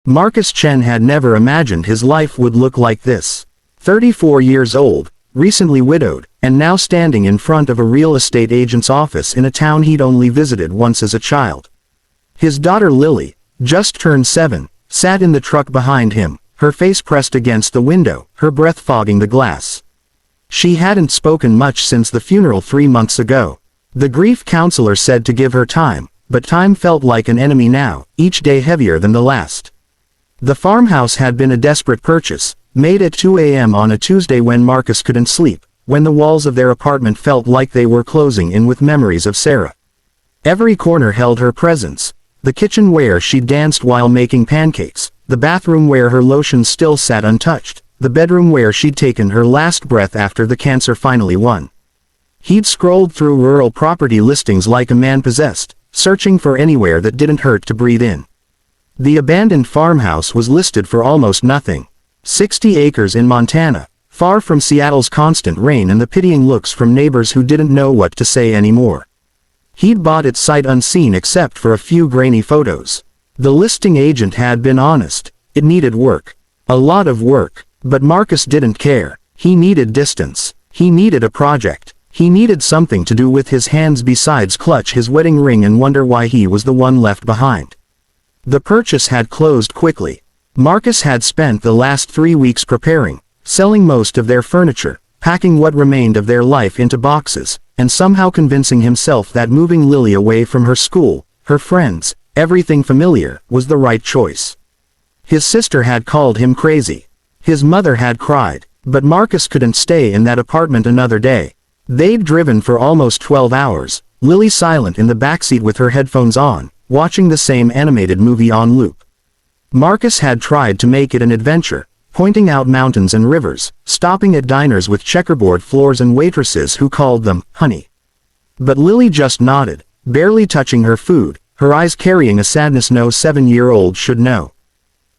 Marcus Chen had never imagined his life would look like this. 34 years old, recently widowed, and now standing in front of a real estate agent's office in a town he'd only visited once as a child. His daughter Lily, just turned 7, sat in the truck behind him, her face pressed against the window, her breath fogging the glass. She hadn't spoken much since the funeral 3 months ago. The grief counselor said to give her time, but time felt like an enemy now, each day heavier than the last. The farmhouse had been a desperate purchase, made at 2 a.m. on a Tuesday when Marcus couldn't sleep, when the walls of their apartment felt like they were closing in with memories of Sarah. Every corner held her presence. The kitchen where she danced while making pancakes, the bathroom where her lotion still sat untouched, the bedroom where she'd taken her last breath after the cancer finally won. He'd scrolled through rural property listings like a man possessed, searching for anywhere that didn't hurt to breathe in. The abandoned farmhouse was listed for almost nothing. 60 acres in Montana, far from Seattle's constant rain and the pitying looks from neighbors who didn't know what to say anymore. He'd bought it sight unseen except for a few grainy photos. The listing agent had been honest. It needed work. A lot of work. But Marcus didn't care. He needed distance. He needed a project. He needed something to do with his hands besides clutch his wedding ring and wonder why he was the one left behind. The purchase had closed quickly. Marcus had spent the last 3 weeks preparing, selling most of their furniture, packing what remained of their life into boxes, and somehow convincing himself that moving Lily away from her school, her friends, everything familiar, was the right choice. His sister had called him crazy. His mother had cried, but Marcus couldn't stay in that apartment another day. They'd driven for almost 12 hours, Lily silent in the backseat with her headphones on, watching the same animated movie on loop. Marcus had tried to make it an adventure, pointing out mountains and rivers, stopping at diners with checkerboard floors and waitresses who called them honey. But Lily just nodded, barely touching her food, her eyes carrying a sadness no 7-year-old should know.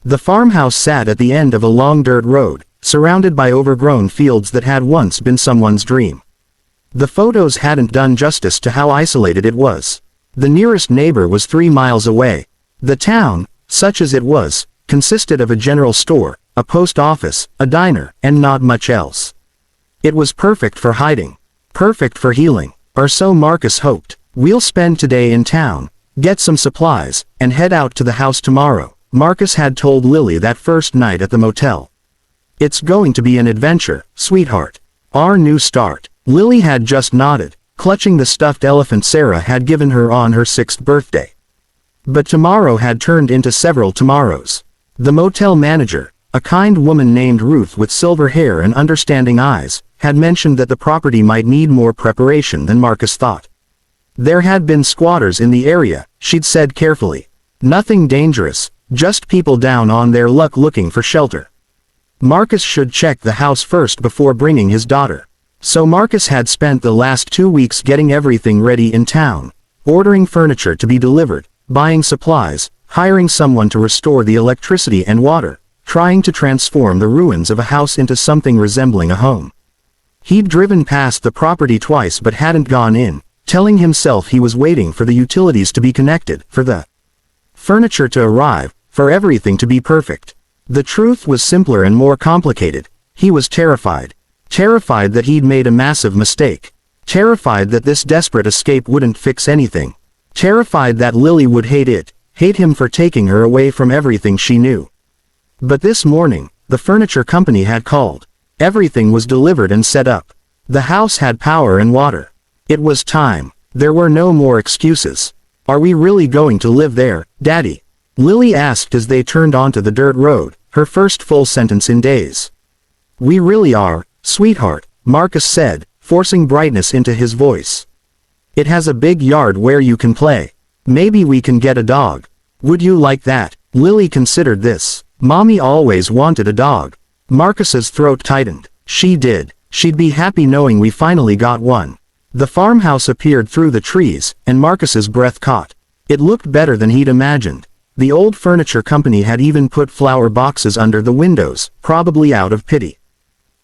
The farmhouse sat at the end of a long dirt road, surrounded by overgrown fields that had once been someone's dream. The photos hadn't done justice to how isolated it was. The nearest neighbor was 3 miles away. The town, such as it was, consisted of a general store, a post office, a diner, and not much else. It was perfect for hiding. Perfect for healing, or so Marcus hoped. We'll spend today in town, get some supplies, and head out to the house tomorrow, Marcus had told Lily that first night at the motel. It's going to be an adventure, sweetheart. Our new start. Lily had just nodded, clutching the stuffed elephant Sarah had given her on her 6th birthday. But tomorrow had turned into several tomorrows. The motel manager, a kind woman named Ruth with silver hair and understanding eyes, had mentioned that the property might need more preparation than Marcus thought. There had been squatters in the area, she'd said carefully. Nothing dangerous, just people down on their luck looking for shelter. Marcus should check the house first before bringing his daughter. So Marcus had spent the last 2 weeks getting everything ready in town, ordering furniture to be delivered, buying supplies, hiring someone to restore the electricity and water, trying to transform the ruins of a house into something resembling a home. He'd driven past the property twice but hadn't gone in, telling himself he was waiting for the utilities to be connected, for the furniture to arrive, for everything to be perfect. The truth was simpler and more complicated. He was terrified. Terrified that he'd made a massive mistake. Terrified that this desperate escape wouldn't fix anything. Terrified that Lily would hate him for taking her away from everything she knew. But this morning, the furniture company had called. Everything was delivered and set up. The house had power and water. It was time. There were no more excuses. Are we really going to live there, Daddy? Lily asked as they turned onto the dirt road, her first full sentence in days. We really are, sweetheart, Marcus said, forcing brightness into his voice. It has a big yard where you can play. Maybe we can get a dog. Would you like that? Lily considered this. Mommy always wanted a dog. Marcus's throat tightened. She did. She'd be happy knowing we finally got one. The farmhouse appeared through the trees, and Marcus's breath caught. It looked better than he'd imagined. The old furniture company had even put flower boxes under the windows, probably out of pity.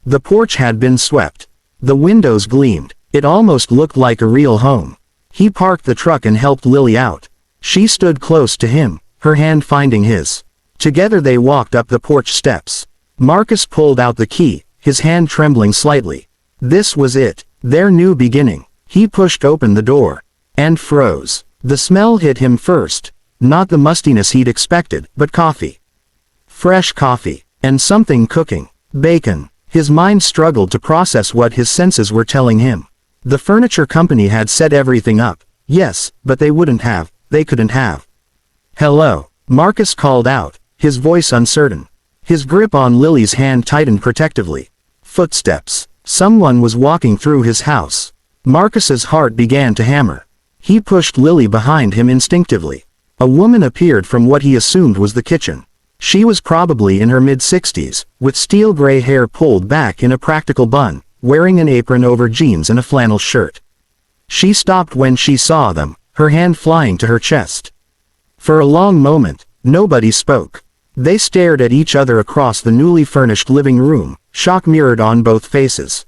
The porch had been swept. The windows gleamed. It almost looked like a real home. He parked the truck and helped Lily out. She stood close to him, her hand finding his. Together they walked up the porch steps. Marcus pulled out the key, his hand trembling slightly. This was it, their new beginning. He pushed open the door. And froze. The smell hit him first. Not the mustiness he'd expected, but coffee. Fresh coffee. And something cooking. Bacon. His mind struggled to process what his senses were telling him. The furniture company had set everything up. Yes, but they couldn't have. Hello, Marcus called out, his voice uncertain. His grip on Lily's hand tightened protectively. Footsteps. Someone was walking through his house. Marcus's heart began to hammer. He pushed Lily behind him instinctively. A woman appeared from what he assumed was the kitchen. She was probably in her mid-60s, with steel gray hair pulled back in a practical bun, wearing an apron over jeans and a flannel shirt. She stopped when she saw them, her hand flying to her chest. For a long moment, nobody spoke. They stared at each other across the newly furnished living room, shock mirrored on both faces.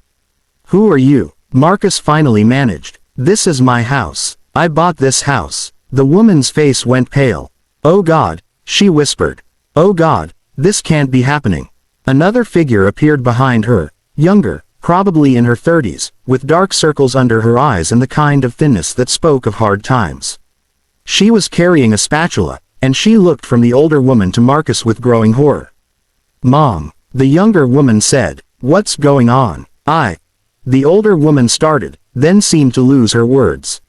Who are you? Marcus finally managed. This is my house. I bought this house. The woman's face went pale. Oh God, she whispered. Oh God, this can't be happening. Another figure appeared behind her, younger, probably in her 30s, with dark circles under her eyes and the kind of thinness that spoke of hard times. She was carrying a spatula, and she looked from the older woman to Marcus with growing horror. Mom, the younger woman said, what's going on? The older woman started, then seemed to lose her words.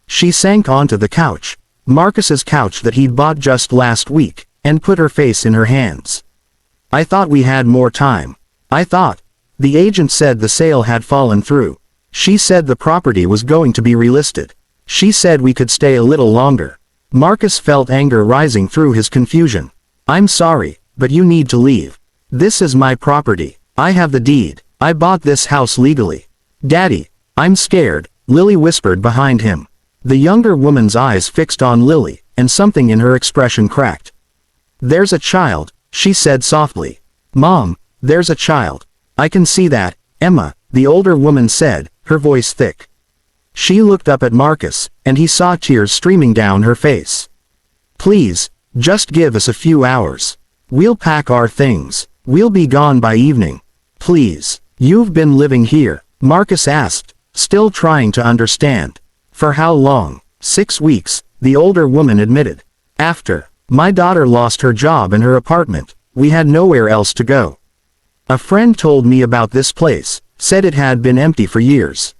She sank onto the couch, Marcus's couch that he'd bought just last week, and put her face in her hands. I thought we had more time. The agent said the sale had fallen through. She said the property was going to be relisted. She said we could stay a little longer. Marcus felt anger rising through his confusion. I'm sorry, but you need to leave. This is my property. I have the deed. I bought this house legally. Daddy, I'm scared, Lily whispered behind him. The younger woman's eyes fixed on Lily, and something in her expression cracked. There's a child, she said softly. Mom, there's a child. I can see that, Emma, the older woman said, her voice thick. She looked up at Marcus, and he saw tears streaming down her face. Please, just give us a few hours. We'll pack our things. We'll be gone by evening. Please. You've been living here, Marcus asked, still trying to understand. For how long? 6 weeks, the older woman admitted. After. My daughter lost her job and her apartment. We had nowhere else to go. A friend told me about this place, said it had been empty for years.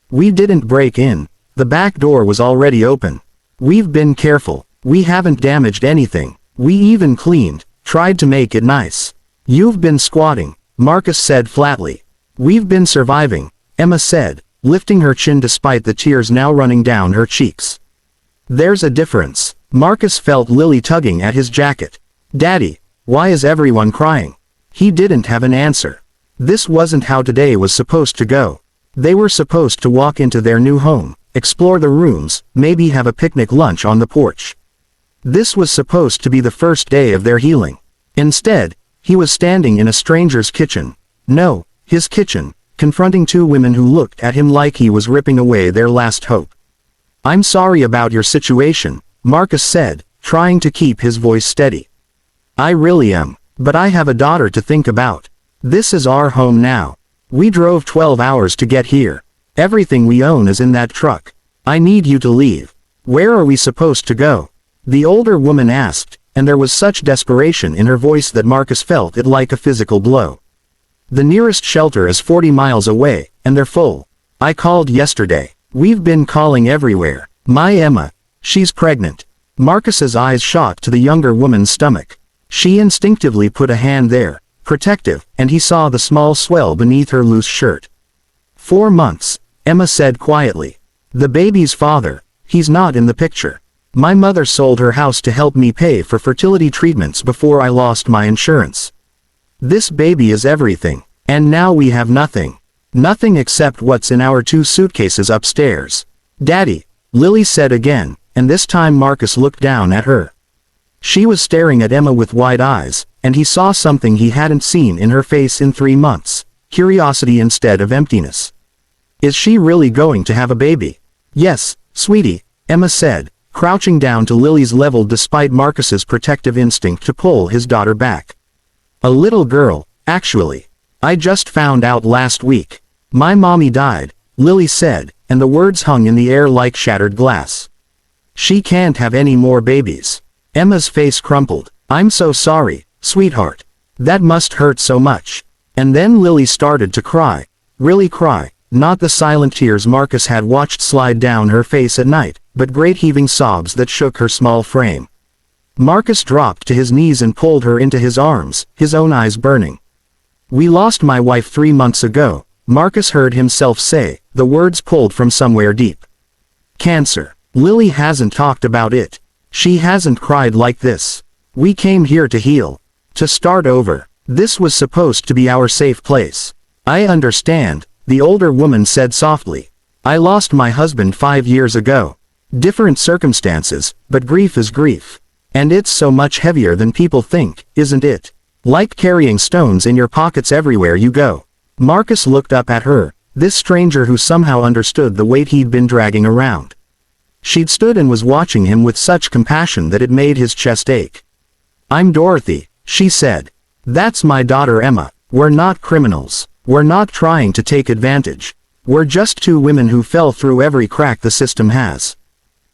We didn't break in. The back door was already open. We've been careful. We haven't damaged anything. We even cleaned, tried to make it nice. You've been squatting, Marcus said flatly. We've been surviving, Emma said, lifting her chin despite the tears now running down her cheeks. There's a difference. Marcus felt Lily tugging at his jacket. Daddy, why is everyone crying? He didn't have an answer. This wasn't how today was supposed to go. They were supposed to walk into their new home, explore the rooms, maybe have a picnic lunch on the porch. This was supposed to be the first day of their healing. Instead, he was standing in a stranger's kitchen. No, his kitchen, confronting two women who looked at him like he was ripping away their last hope. I'm sorry about your situation, Marcus said, trying to keep his voice steady. I really am, but I have a daughter to think about. This is our home now. We drove 12 hours to get here. Everything we own is in that truck. I need you to leave. Where are we supposed to go? The older woman asked, and there was such desperation in her voice that Marcus felt it like a physical blow. The nearest shelter is 40 miles away, and they're full. I called yesterday. We've been calling everywhere. My Emma. She's pregnant. Marcus's eyes shot to the younger woman's stomach. She instinctively put a hand there, protective, and he saw the small swell beneath her loose shirt. 4 months, Emma said quietly. The baby's father, he's not in the picture. My mother sold her house to help me pay for fertility treatments before I lost my insurance. This baby is everything, and now we have nothing. Nothing except what's in our 2 suitcases upstairs. Daddy, Lily said again, and this time Marcus looked down at her. She was staring at Emma with wide eyes, and he saw something he hadn't seen in her face in 3 months, curiosity instead of emptiness. Is she really going to have a baby? Yes, sweetie, Emma said, crouching down to Lily's level despite Marcus's protective instinct to pull his daughter back. A little girl, actually. I just found out last week. My mommy died, Lily said, and the words hung in the air like shattered glass. She can't have any more babies. Emma's face crumpled. I'm so sorry, sweetheart. That must hurt so much. And then Lily started to cry. Really cry. Not the silent tears Marcus had watched slide down her face at night, but great heaving sobs that shook her small frame. Marcus dropped to his knees and pulled her into his arms, his own eyes burning. We lost my wife 3 months ago, Marcus heard himself say, the words pulled from somewhere deep. Cancer. Lily hasn't talked about it. She hasn't cried like this. We came here to heal. To start over. This was supposed to be our safe place. I understand, the older woman said softly. I lost my husband 5 years ago. Different circumstances, but grief is grief. And it's so much heavier than people think, isn't it? Like carrying stones in your pockets everywhere you go. Marcus looked up at her, this stranger who somehow understood the weight he'd been dragging around. She'd stood and was watching him with such compassion that it made his chest ache. I'm Dorothy, she said. That's my daughter Emma. We're not criminals. We're not trying to take advantage. We're just two women who fell through every crack the system has.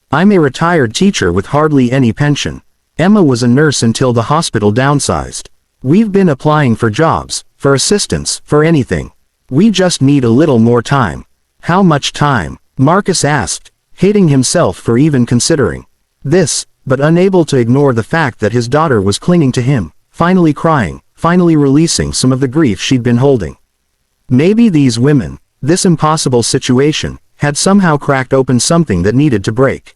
I'm a retired teacher with hardly any pension. Emma was a nurse until the hospital downsized. We've been applying for jobs, for assistance, for anything. We just need a little more time. How much time? Marcus asked, hating himself for even considering this, but unable to ignore the fact that his daughter was clinging to him, finally crying, finally releasing some of the grief she'd been holding. Maybe these women, this impossible situation, had somehow cracked open something that needed to break.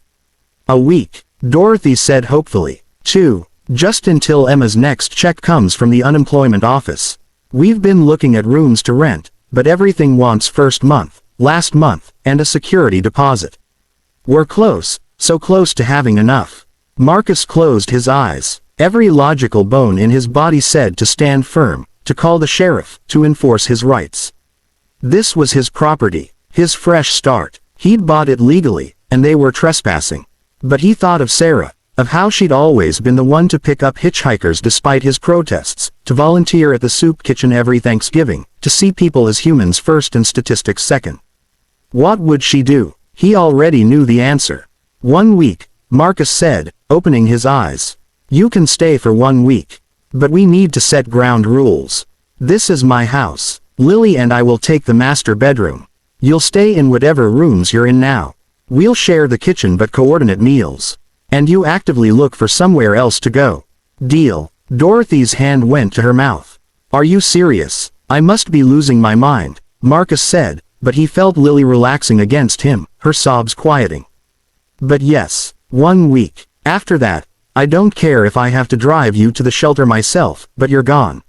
A week, Dorothy said hopefully. 2. Just until Emma's next check comes from the unemployment office. We've been looking at rooms to rent, but everything wants first month, last month, and a security deposit. We're close, so close to having enough. Marcus closed his eyes. Every logical bone in his body said to stand firm, to call the sheriff, to enforce his rights. This was his property, his fresh start. He'd bought it legally, and they were trespassing. But he thought of Sarah, of how she'd always been the one to pick up hitchhikers despite his protests, to volunteer at the soup kitchen every Thanksgiving, to see people as humans first and statistics second. What would she do? He already knew the answer. 1 week, Marcus said, opening his eyes. You can stay for 1 week. But we need to set ground rules. This is my house. Lily and I will take the master bedroom. You'll stay in whatever rooms you're in now. We'll share the kitchen but coordinate meals. And you actively look for somewhere else to go. Deal. Dorothy's hand went to her mouth. Are you serious? I must be losing my mind, Marcus said, but he felt Lily relaxing against him, her sobs quieting. But yes, 1 week. After that, I don't care if I have to drive you to the shelter myself, but you're gone.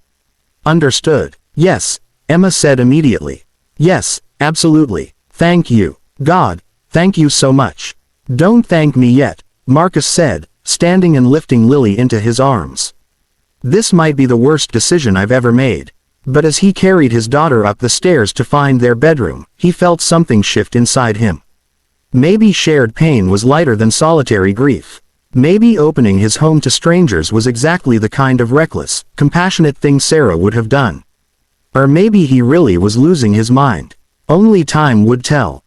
Understood. Yes, Emma said immediately. Yes, absolutely. Thank you. God, thank you so much. Don't thank me yet, Marcus said, standing and lifting Lily into his arms. This might be the worst decision I've ever made. But as he carried his daughter up the stairs to find their bedroom, he felt something shift inside him. Maybe shared pain was lighter than solitary grief. Maybe opening his home to strangers was exactly the kind of reckless, compassionate thing Sarah would have done. Or maybe he really was losing his mind. Only time would tell.